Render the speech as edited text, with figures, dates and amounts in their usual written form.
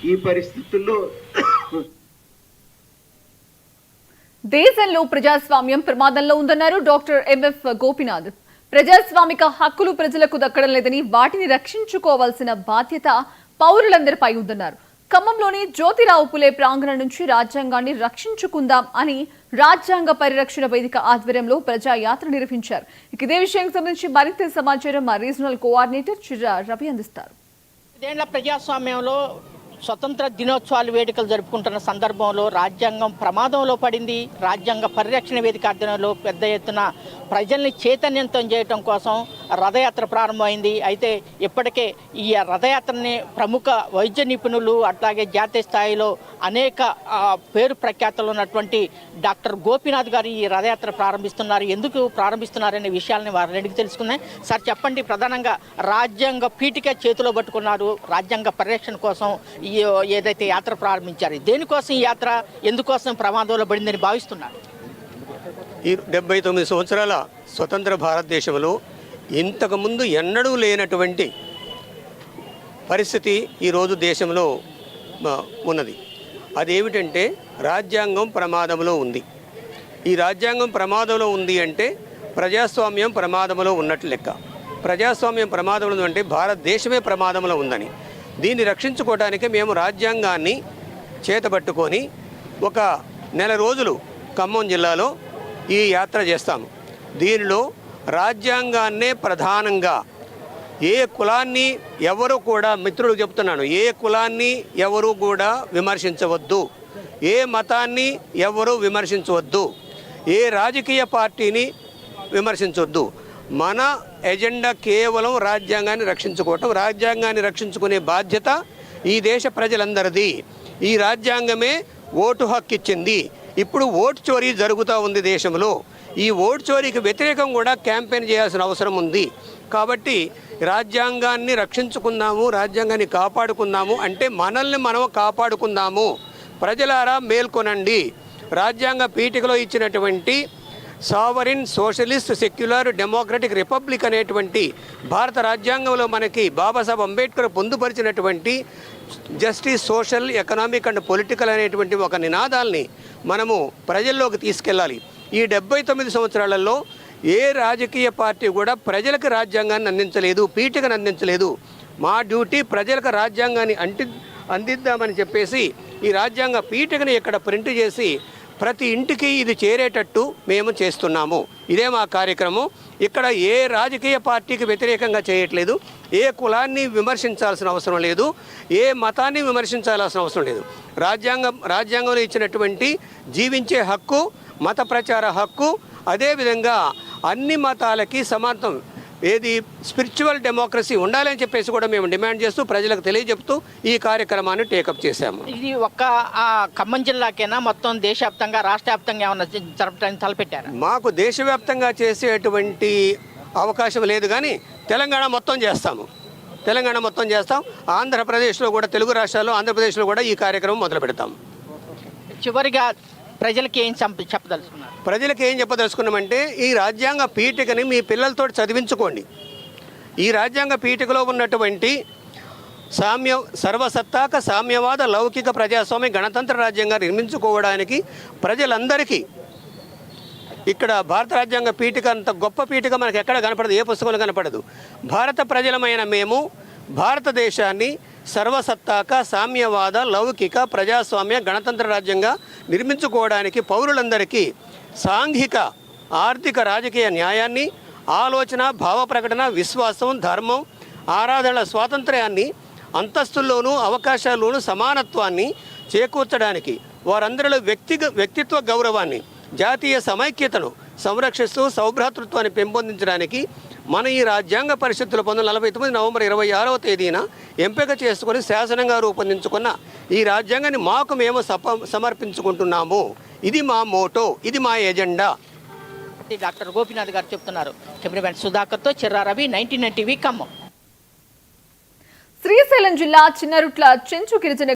ఈ పరిస్థితుల్లో దేశంలో ప్రజాస్వామ్యం ప్రమాదంలో ఉందన్నారు డాక్టర్ ఎంఎఫ్ గోపీనాథ్. ప్రజాస్వామిక హక్కులు ప్రజలకు దక్కడం లేదని వాటిని రక్షించుకోవాల్సిన బాధ్యత పౌరులందరిపై ఉందన్నారు. ఖమ్మంలోని జ్యోతిరావు పులే ప్రాంగణం నుంచి రాజ్యాంగాన్ని రక్షించుకుందాం అని రాజ్యాంగ పరిరక్షణ వేదిక ఆధ్వర్యంలో ప్రజాయాత్ర నిర్వహించారు. ఇదే విషయానికి సంబంధించి మరింత సమాచారం మా రీజనల్ కోఆర్డినేటర్ చిర్రా రవి అందిస్తారు. ఇదేళ్ల ప్రజాస్వామ్యంలో స్వతంత్ర దినోత్సవాలు వేడుకలు జరుపుకుంటున్న సందర్భంలో రాజ్యాంగం ప్రమాదంలో పడింది. రాజ్యాంగ పరిరక్షణ వేదిక ఆధ్వర్యంలో పెద్ద ఎత్తున ప్రజల్ని చైతన్యవంతం చేయడం కోసం రథయాత్ర ప్రారంభమైంది. అయితే ఇప్పటికే ఈ రథయాత్రని ప్రముఖ వైద్య నిపుణులు అట్లాగే జాతీయ స్థాయిలో అనేక పేరు ప్రఖ్యాతలు ఉన్నటువంటి డాక్టర్ గోపీనాథ్ గారు ఈ రథయాత్ర ప్రారంభిస్తున్నారు. ఎందుకు ప్రారంభిస్తున్నారనే విషయాలని వారిని అడిగి తెలుసుకున్నాయి. సార్ చెప్పండి, ప్రధానంగా రాజ్యాంగ పీఠిక చేతిలో పట్టుకున్నారు. రాజ్యాంగ పరిరక్షణ కోసం ఏదైతే యాత్ర ప్రారంభించారు, దేనికోసం ఈ యాత్ర, ఎందుకోసం ప్రమాదంలో పడిందని భావిస్తున్నారు? ఈ 79 సంవత్సరాల స్వతంత్ర భారతదేశంలో ఇంతకుముందు ఎన్నడూ లేనటువంటి పరిస్థితి ఈరోజు దేశంలో ఉన్నది. అదేమిటంటే రాజ్యాంగం ప్రమాదంలో ఉంది. ఈ రాజ్యాంగం ప్రమాదంలో ఉంది అంటే ప్రజాస్వామ్యం ప్రమాదంలో ఉన్నట్లు లెక్క. ప్రజాస్వామ్యం ప్రమాదంలో అంటే భారతదేశమే ప్రమాదంలో ఉందని, దీన్ని రక్షించుకోవడానికి మేము రాజ్యాంగాన్ని చేతబట్టుకొని ఒక నెల రోజులు ఖమ్మం జిల్లాలో ఈ యాత్ర చేస్తాము. దీనిలో రాజ్యాంగాన్నే ప్రధానంగా ఏ కులాన్ని ఎవరు కూడా, మిత్రులు చెప్తున్నాను, ఏ కులాన్ని ఎవరు కూడా విమర్శించవద్దు, ఏ మతాన్ని ఎవరు విమర్శించవద్దు, ఏ రాజకీయ పార్టీని విమర్శించవద్దు. మన ఎజెండా కేవలం రాజ్యాంగాన్ని రక్షించుకోవటం. రాజ్యాంగాన్ని రక్షించుకునే బాధ్యత ఈ దేశ ప్రజలందరిది. ఈ రాజ్యాంగమే ఓటు హక్కు ఇచ్చింది. ఇప్పుడు ఓటు చోరీ జరుగుతూ ఉంది దేశంలో. ఈ ఓటు చోరీకి వ్యతిరేకం కూడా క్యాంపెయిన్ చేయాల్సిన అవసరం ఉంది. కాబట్టి రాజ్యాంగాన్ని రక్షించుకుందాము, రాజ్యాంగాన్ని కాపాడుకుందాము అంటే మనల్ని మనం కాపాడుకుందాము. ప్రజలారా మేల్కొనండి. రాజ్యాంగ పీఠికలో ఇచ్చినటువంటి sovereign socialist secular democratic republic అనేటువంటి భారత రాజ్యాంగంలో మనకి బాబాసాహెబ్ అంబేద్కర్ పొందుపరిచినటువంటి justice, social, economic and political అనేటువంటి ఒక నినాదాల్ని మనము ప్రజల్లోకి తీసుకెళ్ళాలి. ఈ 79 సంవత్సరాలలో ఏ రాజకీయ పార్టీ కూడా ప్రజలకు రాజ్యాంగాన్ని అందించలేదు, పీఠికను అందించలేదు. మా డ్యూటీ ప్రజలకు రాజ్యాంగాన్ని అందిద్దామని చెప్పేసి ఈ రాజ్యాంగ పీఠికను ఇక్కడ ప్రింట్ చేసి ప్రతి ఇంటికి ఇది చేరేటట్టు మేము చేస్తున్నాము. ఇదే మా కార్యక్రమం. ఇక్కడ ఏ రాజకీయ పార్టీకి వ్యతిరేకంగా చేయట్లేదు, ఏ కులాన్ని విమర్శించాల్సిన అవసరం లేదు, ఏ మతాన్ని విమర్శించాల్సిన అవసరం లేదు. రాజ్యాంగంలో ఇచ్చినటువంటి జీవించే హక్కు, మత ప్రచార హక్కు, అదేవిధంగా అన్ని మతాలకి సమానత్వం, ఏది స్పిరిచువల్ డెమోక్రసీ ఉండాలని చెప్పేసి కూడా మేము డిమాండ్ చేస్తూ ప్రజలకు తెలియజెప్తూ ఈ కార్యక్రమాన్ని టేకప్ చేశాము. ఇది ఒక్క ఖమ్మం జిల్లాకైనా మొత్తం దేశవ్యాప్తంగా, రాష్ట్ర వ్యాప్తంగా ఏమన్నా జరపడానికి తలపెట్టారు? మాకు దేశవ్యాప్తంగా చేసేటువంటి అవకాశం లేదు, కానీ తెలంగాణ మొత్తం చేస్తాము. తెలంగాణ మొత్తం చేస్తాం. ఆంధ్రప్రదేశ్లో కూడా, తెలుగు రాష్ట్రాల్లో ఆంధ్రప్రదేశ్లో కూడా ఈ కార్యక్రమం మొదలు పెడతాం. చివరిగా ప్రజలకి ఏం చెప్పదలుచుకున్నారు? ప్రజలకు ఏం చెప్పదలుచుకున్నామంటే ఈ రాజ్యాంగ పీఠికని మీ పిల్లలతో చదివించుకోండి. ఈ రాజ్యాంగ పీఠికలో ఉన్నటువంటి సర్వసత్తాక సామ్యవాద లౌకిక ప్రజాస్వామ్య గణతంత్ర రాజ్యాంగాన్ని నిర్మించుకోవడానికి ప్రజలందరికీ, ఇక్కడ భారత రాజ్యాంగ పీఠిక అంత గొప్ప పీఠిక మనకు ఎక్కడ కనపడదు, ఏ పుస్తకంలో కనపడదు. భారత ప్రజలమైన మేము భారతదేశాన్ని సర్వసత్తాక సామ్యవాద లౌకిక ప్రజాస్వామ్య గణతంత్ర రాజ్యంగా నిర్మించుకోవడానికి పౌరులందరికీ సాంఘిక, ఆర్థిక, రాజకీయ న్యాయాన్ని, ఆలోచన, భావ ప్రకటన, విశ్వాసం, ధర్మం, ఆరాధనల స్వాతంత్ర్యాన్ని, అంతస్తుల్లోనూ అవకాశాల్లోనూ సమానత్వాన్ని చేకూర్చడానికి, వారందరిలో వ్యక్తిత్వ గౌరవాన్ని, జాతీయ సమైక్యతను సంరక్షిస్తూ సౌభ్రాతృత్వాన్ని పెంపొందించడానికి మన ఈ రాజ్యాంగ పరిషత్తులు 1949 నవంబర్ 26వ తేదీన ఎంపిక చేసుకుని శాసనంగా రూపొందించుకున్న ఈ రాజ్యాంగాన్ని మాకు మేము సమర్పించుకుంటున్నాము. ఇది మా మోటో, ఇది మా ఎజెండా. డాక్టర్ గోపీనాథ్ గారు చెప్తున్నారు. కెమెరామెన్ సుధాకర్తో చిర్రా రవి, 99 టీవీ ఖమ్మం. శ్రీశైలం జిల్లా చిన్నరుట్ల చెంచు గిరిజన